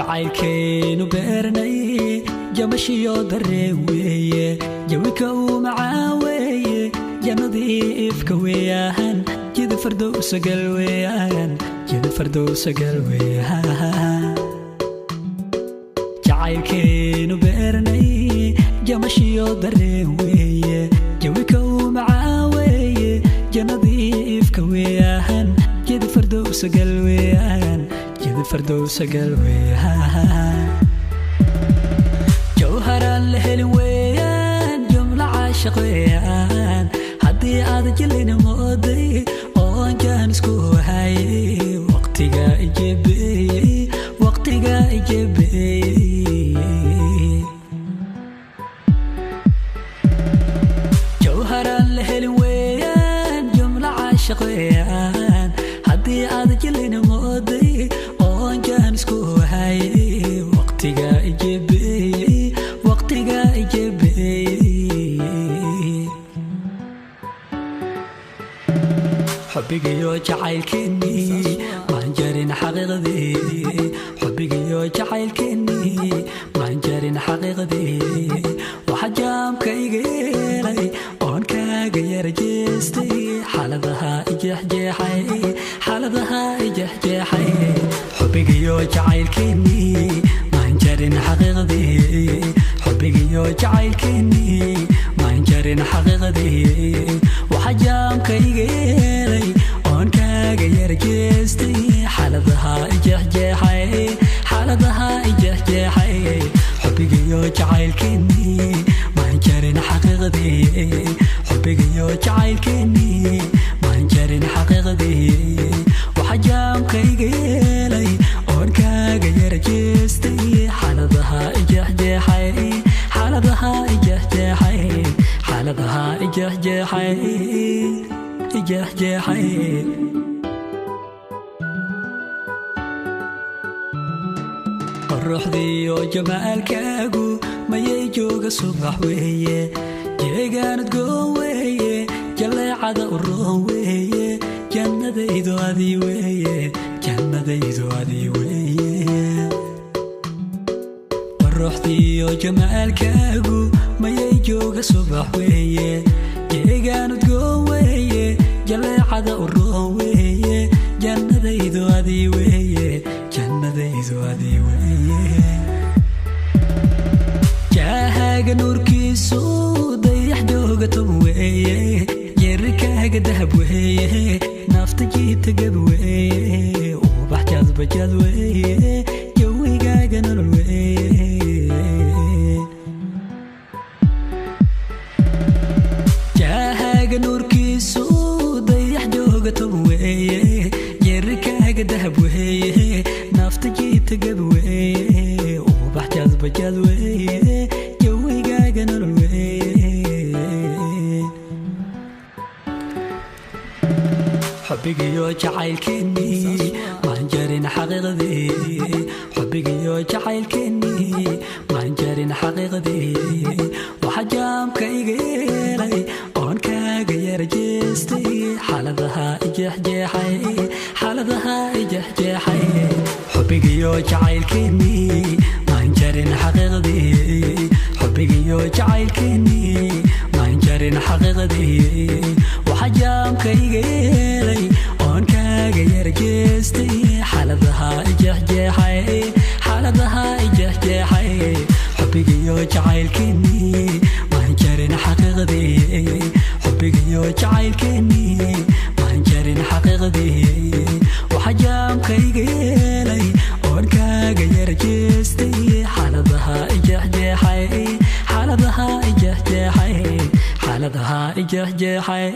jacaylkeenu beernay jamashiyo daree weeye jawika uu macaan weeye jannadii ifka weeyaan jida fardowsa gal weeyaan jida fardowsa gal weeyaan jacaylkeenu beernay jamashiyo daree weeye jawika uu macaan weeye jannadii ifka weeyaan jida fardowsa gal weeyaan jida fardowsa gal weeyaan jawharan lehel weeyaan jumla caashiq weeyaan haddii aad jilin mooday oon jaan isku hayay waqtiga ijebeeyey waqtiga ijebeeyey jawharan lehel weeyaan jumla caashiq weeyaan haddii aad jilin mooday oon jaan isku hayay waqtiga ijebeeyey waqtiga ijebeeyey xubbigiyo jacaylkeennii maan jarin xaqiiqdii xubbigiyo jacaylkeennii maan jarin xaqiiqdii waxa jaamka iga yeelay oon kaaga yara jeestay xaaladaha ijeexjeexay xaaladaha ijeexjeexay xubbigiyo jacaylkeennii maan jarin xaqiiqdii xubbigiyo jacaylkeennii maan jarin xaqiiqdii waxa jaamka iga yeelay oon kaaga yara jeestay xaaladaha ijeexjeexay xaaladaha ijeexjeexay xubbigiyo jacaylkeennii maan jarin xaqiiqdii xubbigiyo jacaylkeennii maan jarin xaqiiqdii waxa jaamka iga yeelay oon kaaga yara jeestay xaaladaha ijeexjeexay xaaladaha ijeexjeexay xaaladaha ijeexjeexay ijeexjeexay ruuxdiyo jamaalkaagu mayay jooga subax weeye jeegaanad goon weeye jaleecada u roon weeye jannadaydu adii weeye jannadaydu adii weeye ruuxdiyo jamaalkaagu mayay jooga subax weeye jeegaanad goon weeye jaleecada u roon weeye jannadaydu adii weeye jannadaydu adii weeye jaahaga nuurkiisu dayax jooga tob weeye jeerikaaga dahab weeye naafta jiita gab weeye ubax jadbajad weeye jawigaaga nolol weeye jaahaga nuurkiisu dayax jooga tob weeye jeerikaaga dahab weeye naafta jiita gab weeye ubax jadbajad weeye jawigaaga nolol weeye xubbigiyo jacaylkeennii maan jarin xaqiiqdii xubbigiyo jacaylkeennii maan jarin xaqiiqdii waxa jaamka iga yeelay oon kaaga yara jeestay xaaladaha ijeexjeexay xaaladaha ijeexjeexay xubbigiyo jacaylkeennii maan jarin xaqiiqdii xubbigiyo jacaylkeennii maan jarin xaqiiqdii waxa jaamka iga yeelay oon kaaga yara jeestay xaaladaha ijeexjeexay xaaladaha ijeexjeexay xubbigiyo jacaylkeennii maan jarin xaqiiqdii xubbigiyo jacaylkeennii maan jarin xaqiiqdii waxa jaamka iga yeelay oon kaaga yara jeestay xaaladaha ijeexjeexay xaaladaha ijeexjeexay xaaladaha ijeexjeexay